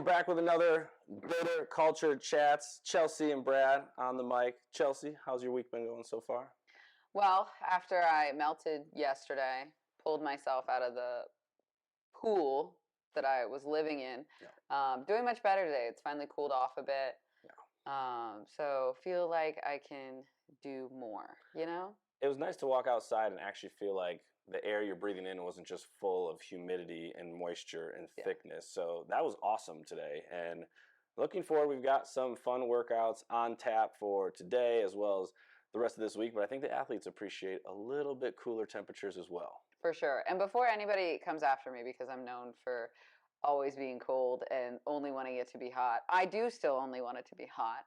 back with another Bitter Culture Chats. Chelsea and Brad on the mic. Chelsea, how's your week been going so far? Well, after I melted yesterday, pulled myself out of the pool that I was living in, doing much better today. It's finally cooled off a bit. So feel like I can do more, you know? It was nice to walk outside and actually feel like the air you're breathing in wasn't just full of humidity and moisture and thickness. So that was awesome today. And looking forward, we've got some fun workouts on tap for today as well as the rest of this week. But I think the athletes appreciate a little bit cooler temperatures as well. For sure. And before anybody comes after me, because I'm known for always being cold and only wanting it to be hot, I do still only want it to be hot.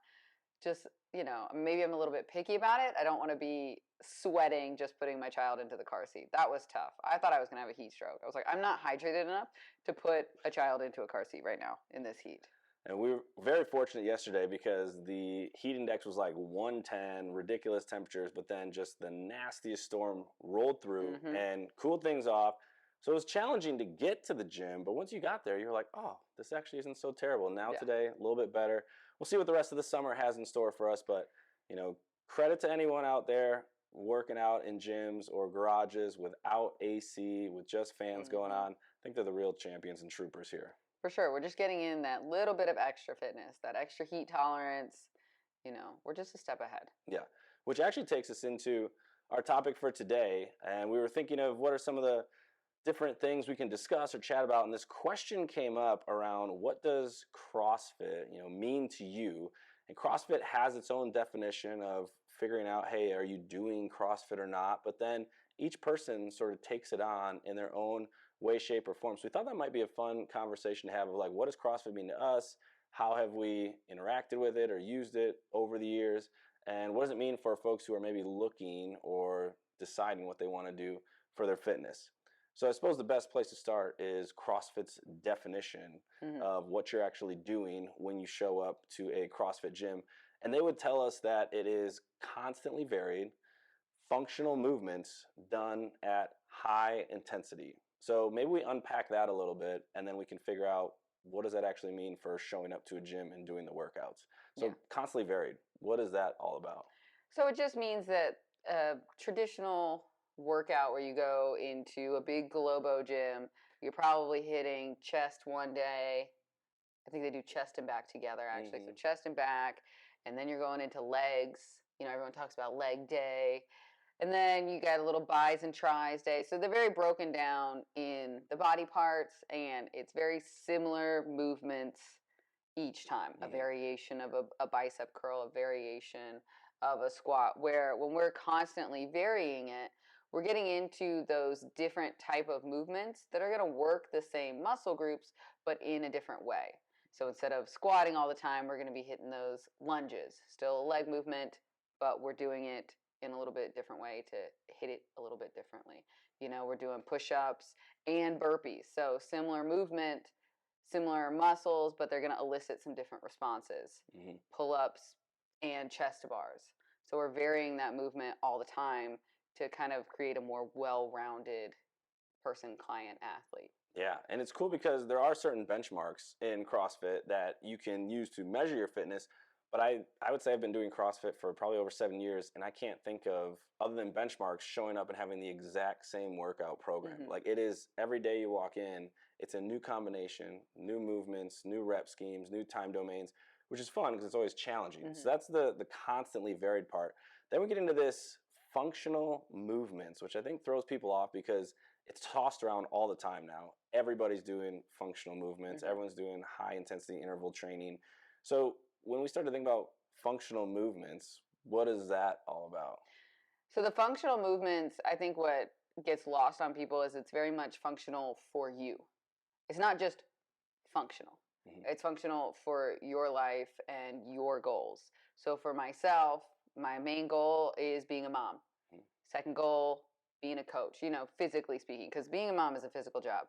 Just, maybe I'm a little bit picky about it. I don't want to be sweating just putting my child into the car seat. That was tough. I thought I was going to have a heat stroke. I was like, I'm not hydrated enough to put a child into a car seat right now in this heat. And we were very fortunate yesterday because the heat index was like 110, ridiculous temperatures, but then just the nastiest storm rolled through and cooled things off. So it was challenging to get to the gym, but once you got there, you're like, oh, this actually isn't so terrible. Now today, a little bit better. We'll see what the rest of the summer has in store for us, but, credit to anyone out there working out in gyms or garages without AC, with just fans going on. I think they're the real champions and troopers here. For sure. We're just getting in that little bit of extra fitness, that extra heat tolerance. We're just a step ahead. Yeah, which actually takes us into our topic for today. And we were thinking of what are some of the different things we can discuss or chat about. And this question came up around what does CrossFit, mean to you? And CrossFit has its own definition of figuring out, hey, are you doing CrossFit or not? But then each person sort of takes it on in their own way, shape, or form. So we thought that might be a fun conversation to have of like, what does CrossFit mean to us? How have we interacted with it or used it over the years? And what does it mean for folks who are maybe looking or deciding what they want to do for their fitness? So I suppose the best place to start is CrossFit's definition of what you're actually doing when you show up to a CrossFit gym. And they would tell us that it is constantly varied, functional movements done at high intensity. So maybe we unpack that a little bit, and then we can figure out what does that actually mean for showing up to a gym and doing the workouts. So constantly varied. What is that all about? So it just means that a traditional workout where you go into a big Globo gym, you're probably hitting chest one day. I think they do chest and back together, actually. So chest and back, and then you're going into legs. Everyone talks about leg day. And then you got a little bis and tris day. So they're very broken down in the body parts, and it's very similar movements each time. A variation of a bicep curl, a variation of a squat, where when we're constantly varying it, we're getting into those different type of movements that are going to work the same muscle groups, but in a different way. So instead of squatting all the time, we're going to be hitting those lunges. Still a leg movement, but we're doing it in a little bit different way to hit it a little bit differently. We're doing push-ups and burpees. So similar movement, similar muscles, but they're going to elicit some different responses. Pull-ups and chest to bars. So we're varying that movement all the time to kind of create a more well-rounded person, client, athlete. Yeah, and it's cool because there are certain benchmarks in CrossFit that you can use to measure your fitness. But I would say I've been doing CrossFit for probably over 7 years, and I can't think of, other than benchmarks, showing up and having the exact same workout program. Like it is, every day you walk in, it's a new combination, new movements, new rep schemes, new time domains, which is fun because it's always challenging. So that's the constantly varied part. Then we get into this functional movements, which I think throws people off because it's tossed around all the time now. Everybody's doing functional movements. Everyone's doing high intensity interval training. So when we start to think about functional movements, what is that all about? So the functional movements, I think what gets lost on people is it's very much functional for you. It's not just functional. It's functional for your life and your goals. So for myself, my main goal is being a mom. Second goal, being a coach, physically speaking, because being a mom is a physical job.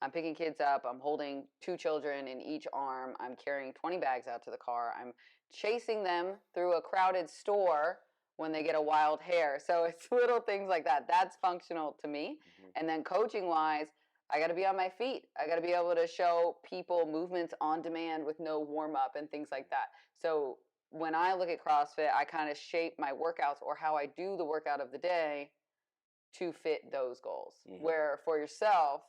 I'm picking kids up. I'm holding 2 children in each arm. I'm carrying 20 bags out to the car. I'm chasing them through a crowded store when they get a wild hair. So it's little things like that. That's functional to me. And then coaching-wise, I got to be on my feet. I got to be able to show people movements on demand with no warm up and things like that. So when I look at CrossFit, I kind of shape my workouts or how I do the workout of the day to fit those goals. Mhm. Where for yourself,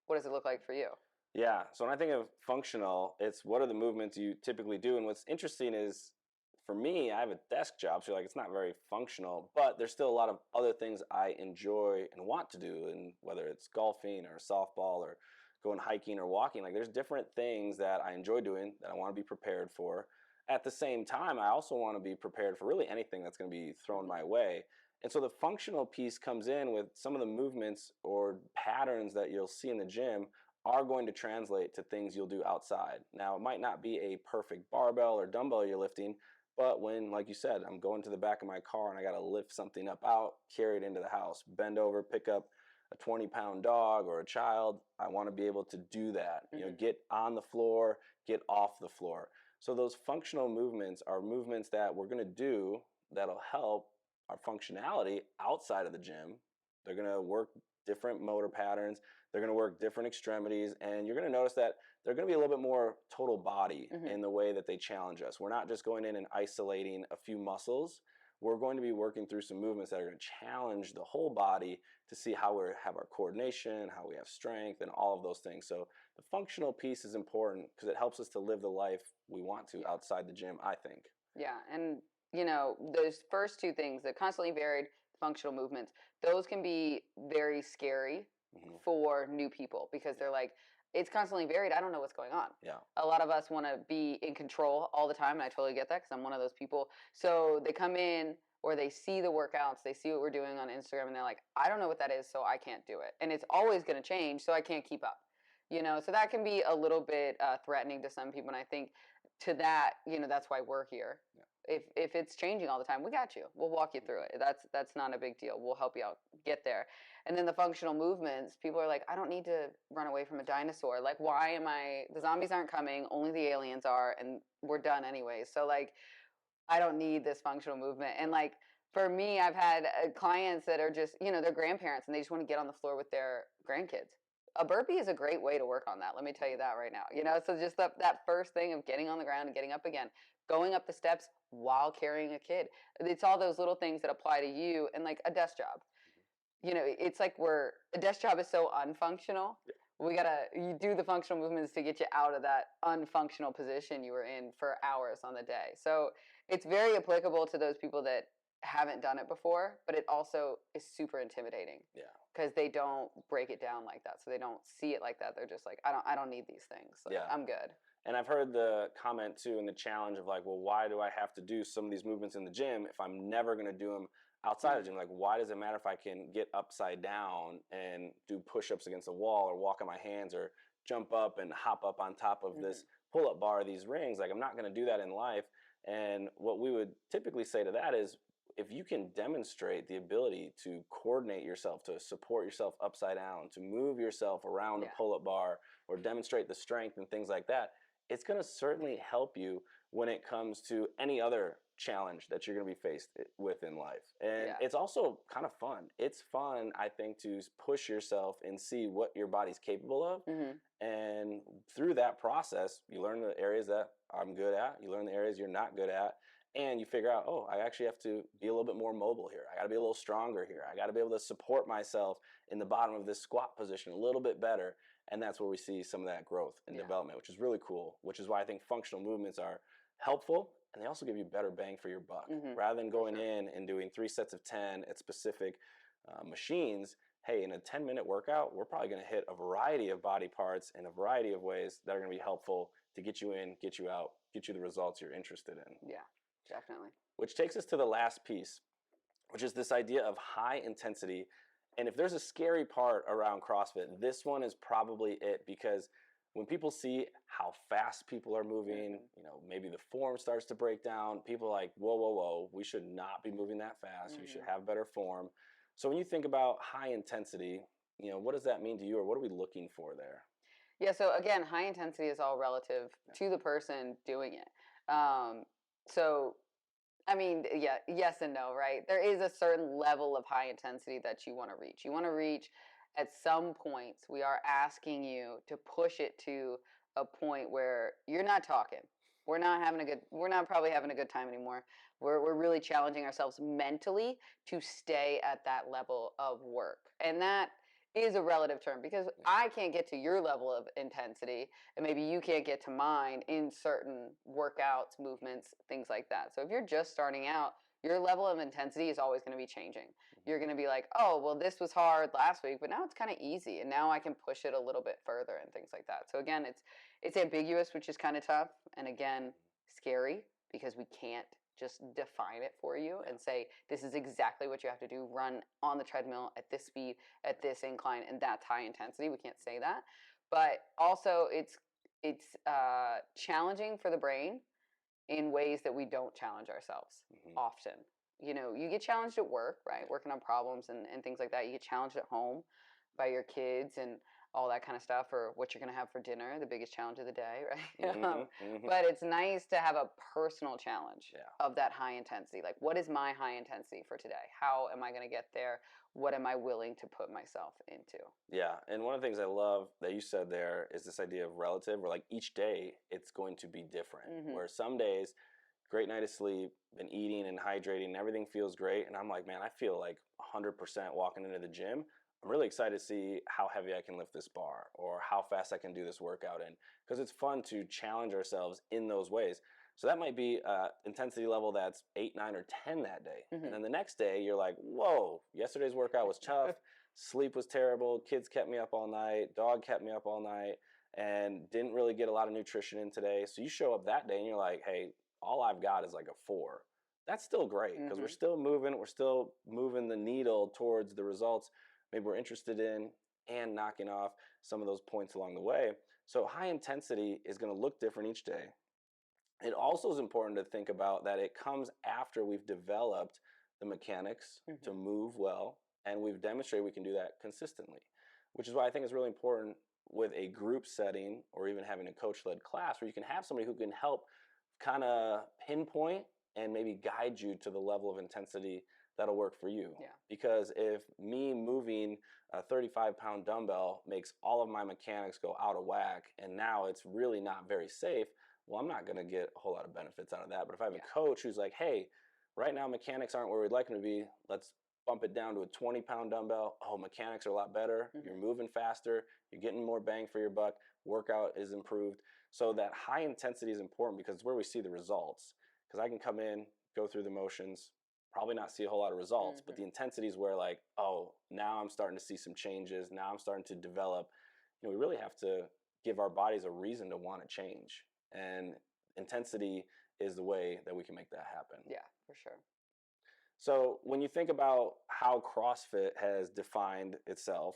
what does it look like for you? Yeah. So when I think of functional, it's what are the movements you typically do? And what's interesting is for me, I have a desk job, so like it's not very functional, but there's still a lot of other things I enjoy and want to do. And whether it's golfing or softball or going hiking or walking, like there's different things that I enjoy doing that I want to be prepared for. At the same time, I also want to be prepared for really anything that's going to be thrown my way. And so the functional piece comes in with some of the movements or patterns that you'll see in the gym are going to translate to things you'll do outside. Now, it might not be a perfect barbell or dumbbell you're lifting, but when, like you said, I'm going to the back of my car and I got to lift something up out, carry it into the house, bend over, pick up a 20-pound dog or a child, I want to be able to do that. You know, get on the floor, get off the floor. So those functional movements are movements that we're going to do that'll help our functionality outside of the gym. They're going to work different motor patterns. They're going to work different extremities, and you're going to notice that they're going to be a little bit more total body in the way that they challenge us. We're not just going in and isolating a few muscles. We're going to be working through some movements that are going to challenge the whole body to see how we have our coordination, how we have strength, and all of those things. So the functional piece is important because it helps us to live the life we want to outside the gym, I think. Yeah, and you know, those first two things, the constantly varied functional movements, those can be very scary for new people because they're like, it's constantly varied. I don't know what's going on. Yeah. A lot of us want to be in control all the time, and I totally get that because I'm one of those people. So they come in or they see the workouts, they see what we're doing on Instagram, and they're like, I don't know what that is, so I can't do it. And it's always going to change, so I can't keep up. You know, so that can be a little bit threatening to some people, and I think to that, you know, that's why we're here. Yeah. If it's changing all the time, we got you. We'll walk you through it. That's not a big deal. We'll help you out get there. And then the functional movements, people are like, I don't need to run away from a dinosaur. Like, why am I? The zombies aren't coming. Only the aliens are, and we're done anyway. So like, I don't need this functional movement. And like for me, I've had clients that are just, you know, they're grandparents and they just want to get on the floor with their grandkids. A burpee is a great way to work on that. Let me tell you that right now. You know, so just that first thing of getting on the ground and getting up again, going up the steps while carrying a kid. It's all those little things that apply to you and like a desk job. You know, it's like a desk job is so unfunctional. We gotta you do the functional movements to get you out of that unfunctional position you were in for hours on the day. So it's very applicable to those people that haven't done it before, but it also is super intimidating. Yeah. Because they don't break it down like that, so they don't see it like that. They're just like, I don't need these things. Like, Yeah. I'm good. And I've heard the comment too in the challenge of like, well, why do I have to do some of these movements in the gym if I'm never going to do them outside of the gym? Like, why does it matter if I can get upside down and do push-ups against a wall or walk on my hands or jump up and hop up on top of this pull-up bar, these rings? Like, I'm not going to do that in life. And what we would typically say to that is, if you can demonstrate the ability to coordinate yourself, to support yourself upside down, to move yourself around a pull-up bar, or demonstrate the strength and things like that, it's going to certainly help you when it comes to any other challenge that you're going to be faced with in life. And it's also kind of fun. It's fun, I think, to push yourself and see what your body's capable of. And through that process, you learn the areas that I'm good at, you learn the areas you're not good at, and you figure out, oh, I actually have to be a little bit more mobile here. I got to be a little stronger here. I got to be able to support myself in the bottom of this squat position a little bit better. And that's where we see some of that growth and development, which is really cool, which is why I think functional movements are helpful, and they also give you better bang for your buck. Rather than going in and doing 3 sets of 10 at specific machines, hey, in a 10-minute workout, we're probably going to hit a variety of body parts in a variety of ways that are going to be helpful to get you in, get you out, get you the results you're interested in. Yeah, definitely. Which takes us to the last piece, which is this idea of high intensity. And if there's a scary part around CrossFit, this one is probably it, because when people see how fast people are moving, you know, maybe the form starts to break down, people are like, whoa, whoa, whoa, we should not be moving that fast. We should have better form. So when you think about high intensity, you know, what does that mean to you, or what are we looking for there? Yeah, so again, high intensity is all relative to the person doing it. So, I mean, yes and no, right? There is a certain level of high intensity that you want to reach. You want to reach at some points we are asking you to push it to a point where you're not talking. We're not probably having a good time anymore. We're really challenging ourselves mentally to stay at that level of work. And that is a relative term because I can't get to your level of intensity and maybe you can't get to mine in certain workouts, movements, things like that. So if you're just starting out, your level of intensity is always going to be changing. You're going to be like, oh, well, this was hard last week, but now it's kind of easy, and now I can push it a little bit further and things like that. So again, it's ambiguous, which is kind of tough, and again, scary because we can't just define it for you and say this is exactly what you have to do. Run on the treadmill at this speed, at this incline, and that's high intensity. We can't say that, but also it's challenging for the brain in ways that we don't challenge ourselves often. You know, you get challenged at work, right? Working on problems and things like that. You get challenged at home by your kids and all that kind of stuff, or what you're going to have for dinner, the biggest challenge of the day, right? But it's nice to have a personal challenge of that high intensity. Like, what is my high intensity for today? How am I going to get there? What am I willing to put myself into? Yeah, and one of the things I love that you said there is this idea of relative, where like each day it's going to be different. Where some days, great night of sleep, been eating and hydrating, and everything feels great, and I'm like, man, I feel like 100% walking into the gym. I'm really excited to see how heavy I can lift this bar or how fast I can do this workout in, because it's fun to challenge ourselves in those ways. So that might be intensity level that's 8, 9, or 10 that day. And then the next day you're like, whoa, yesterday's workout was tough. Sleep was terrible. Kids kept me up all night. Dog kept me up all night and didn't really get a lot of nutrition in today. So you show up that day and you're like, hey, all I've got is like a 4. That's still great because we're still moving the needle towards the results maybe we're interested in and knocking off some of those points along the way. So high intensity is going to look different each day. It also is important to think about that it comes after we've developed the mechanics to move well, and we've demonstrated we can do that consistently, which is why I think it's really important with a group setting or even having a coach-led class where you can have somebody who can help kind of pinpoint and maybe guide you to the level of intensity that'll work for you. Because if me moving a 35-pound dumbbell makes all of my mechanics go out of whack and now it's really not very safe, well, I'm not going to get a whole lot of benefits out of that. But if I have a coach who's like, hey, right now mechanics aren't where we'd like them to be, let's bump it down to a 20-pound dumbbell. Oh, mechanics are a lot better. You're moving faster. You're getting more bang for your buck. Workout is improved. So that high intensity is important because it's where we see the results. Because I can come in, go through the motions, probably not see a whole lot of results, but the intensity is where like, oh, now I'm starting to see some changes. Now I'm starting to develop. You know, we really have to give our bodies a reason to want to change. And intensity is the way that we can make that happen. Yeah, for sure. So when you think about how CrossFit has defined itself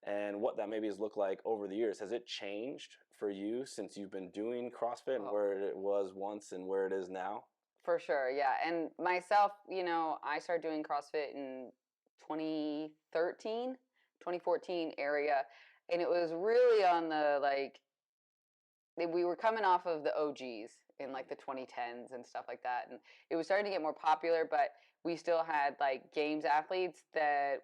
and what that maybe has looked like over the years, has it changed for you since you've been doing CrossFit and where it was once and where it is now? For sure, yeah. And myself, you know, I started doing CrossFit in 2013, 2014 area. And it was really on the, like, we were coming off of the OGs in like the 2010s and stuff like that. And it was starting to get more popular, but we still had like games athletes that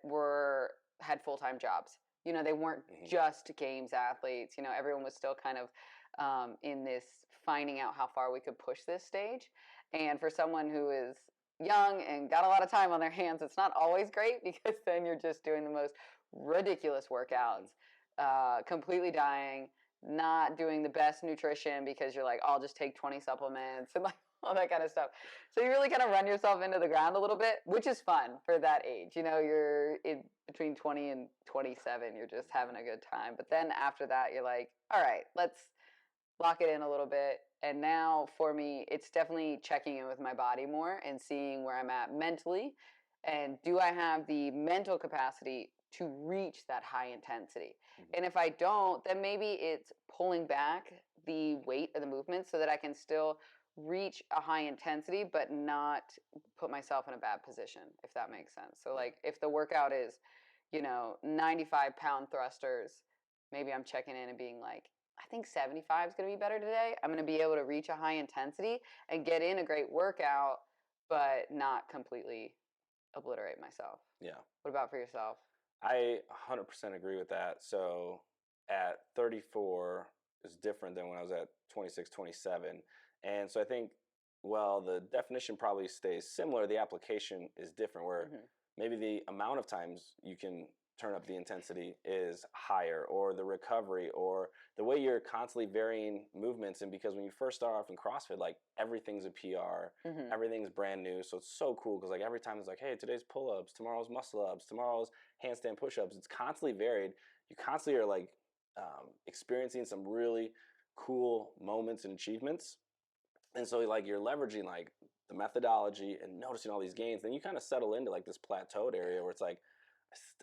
had full-time jobs. You know, they weren't just games athletes. You know, everyone was still kind of in this finding out how far we could push this stage. And for someone who is young and got a lot of time on their hands, it's not always great because then you're just doing the most ridiculous workouts, completely dying, not doing the best nutrition because you're like, I'll just take 20 supplements and like all that kind of stuff. So you really kind of run yourself into the ground a little bit, which is fun for that age. You know, you're between 20 and 27, you're just having a good time. But then after that, you're like, all right, let's lock it in a little bit. And now for me, it's definitely checking in with my body more and seeing where I'm at mentally. And do I have the mental capacity to reach that high intensity? And if I don't, then maybe it's pulling back the weight of the movement so that I can still reach a high intensity, but not put myself in a bad position, if that makes sense. So like if the workout is, you know, 95-pound thrusters, maybe I'm checking in and being like, I think 75 is going to be better today. I'm going to be able to reach a high intensity and get in a great workout, but not completely obliterate myself. Yeah. What about for yourself? I 100% agree with that. So at 34 is different than when I was at 26, 27. And so I think, well, the definition probably stays similar. The application is different, where Hmm. maybe the amount of times you can turn up the intensity is higher, or the recovery, or the way you're constantly varying movements. And because when you first start off in CrossFit, like everything's a PR, Hmm. everything's brand new. So it's so cool because like every time it's like, hey, today's pull ups, tomorrow's muscle ups, tomorrow's handstand push-ups. It's constantly varied. You constantly are like experiencing some really cool moments and achievements, and so like you're leveraging like the methodology and noticing all these gains. Then you kind of settle into like this plateaued area where it's like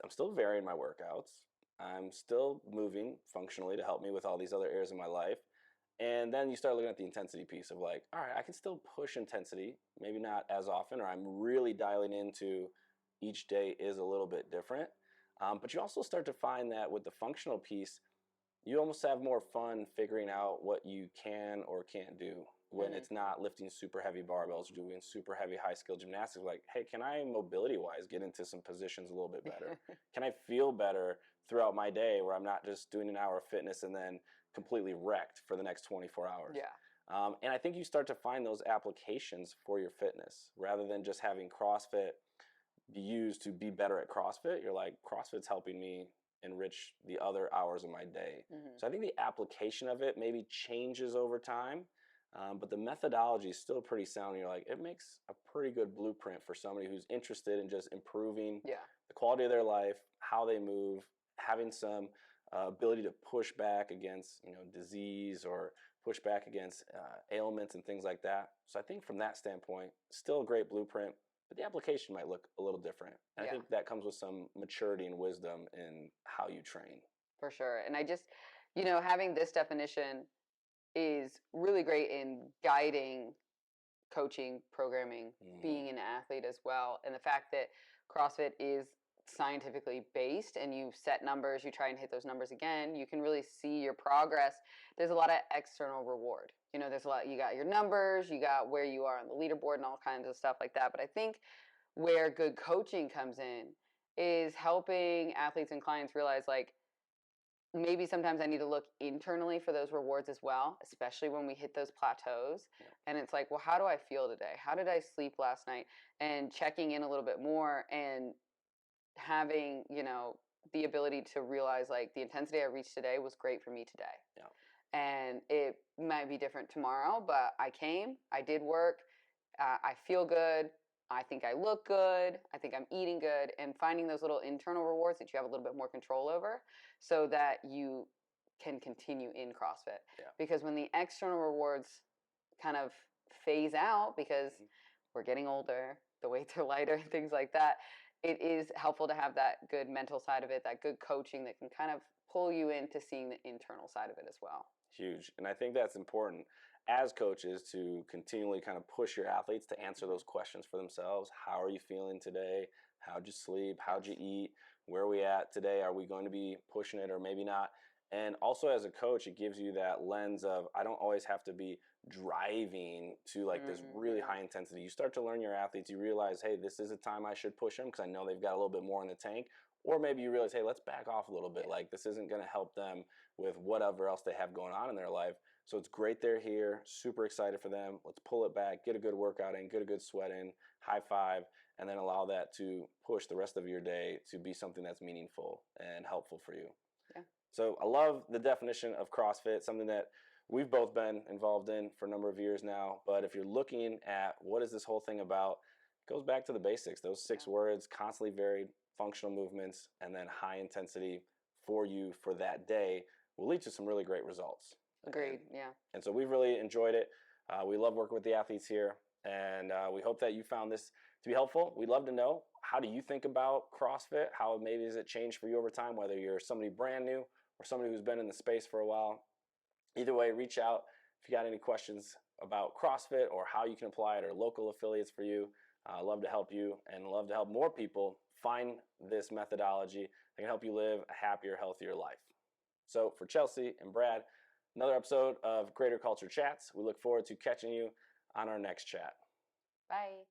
I'm still varying my workouts. I'm still moving functionally to help me with all these other areas of my life. And then you start looking at the intensity piece of like, all right, I can still push intensity, maybe not as often, or I'm really dialing into each day is a little bit different. But you also start to find that with the functional piece, you almost have more fun figuring out what you can or can't do when Hmm. it's not lifting super heavy barbells or doing super heavy high skill gymnastics. Like, hey, can I mobility wise get into some positions a little bit better? Can I feel better throughout my day where I'm not just doing an hour of fitness and then completely wrecked for the next 24 hours? Yeah. And I think you start to find those applications for your fitness rather than just having CrossFit be used to be better at CrossFit. You're like, CrossFit's helping me enrich the other hours of my day. Hmm. So I think the application of it maybe changes over time, but the methodology is still pretty sound. You're like, it makes a pretty good blueprint for somebody who's interested in just improving Yeah. the quality of their life, how they move, having some ability to push back against disease or push back against ailments and things like that. So I think from that standpoint, still a great blueprint, but the application might look a little different. And I Yeah. think that comes with some maturity and wisdom in how you train. For sure. And I just, having this definition is really great in guiding coaching, programming, Mm, being an athlete as well. And the fact that CrossFit is scientifically based and you set numbers, you try and hit those numbers again, you can really see your progress. There's a lot of external reward. There's a lot, you got your numbers, you got where you are on the leaderboard and all kinds of stuff like that. But I think where good coaching comes in is helping athletes and clients realize like, maybe sometimes I need to look internally for those rewards as well, especially when we hit those plateaus. yeah. And it's like, well, how do I feel today? How did I sleep last night? And checking in a little bit more and having, the ability to realize like the intensity I reached today was great for me today. Yeah. And it might be different tomorrow, but I came, I did work, I feel good. I think I look good. I think I'm eating good, and finding those little internal rewards that you have a little bit more control over so that you can continue in CrossFit. Yeah. Because when the external rewards kind of phase out because Mhm. we're getting older, the weights are lighter, and things like that, it is helpful to have that good mental side of it, that good coaching that can kind of pull you into seeing the internal side of it as well. Huge. And I think that's important as coaches to continually kind of push your athletes to answer Mhm. those questions for themselves. How are you feeling today? How'd you sleep? How'd you Yes. eat? Where are we at today? Are we going to be pushing it or maybe not? And also as a coach, it gives you that lens of I don't always have to be driving to like this really Mhm. high intensity. You start to learn your athletes. You realize, hey, this is a time I should push them because I know they've got a little bit more in the tank. Or maybe you realize, hey, let's back off a little bit. Yeah. Like this isn't going to help them with whatever else they have going on in their life. So it's great they're here. Super excited for them. Let's pull it back, get a good workout in, get a good sweat in, high five, and then allow that to push the rest of your day to be something that's meaningful and helpful for you. Yeah. So I love the definition of CrossFit, something that we've both been involved in for a number of years now. But if you're looking at what is this whole thing about, it goes back to the basics. Those Yeah. 6 words, constantly varied functional movements, and then high intensity for you for that day will lead to some really great results. And, Agreed. Yeah. and so we've really enjoyed it. We love working with the athletes here, and we hope that you found this to be helpful. We'd love to know, how do you think about CrossFit? How maybe has it changed for you over time, whether you're somebody brand new or somebody who's been in the space for a while? Either way, reach out if you got any questions about CrossFit or how you can apply it or local affiliates for you. Love to help you and love to help more people find this methodology that can help you live a happier, healthier life. So for Chelsea and Brad, another episode of Greater Culture Chats. We look forward to catching you on our next chat. Bye.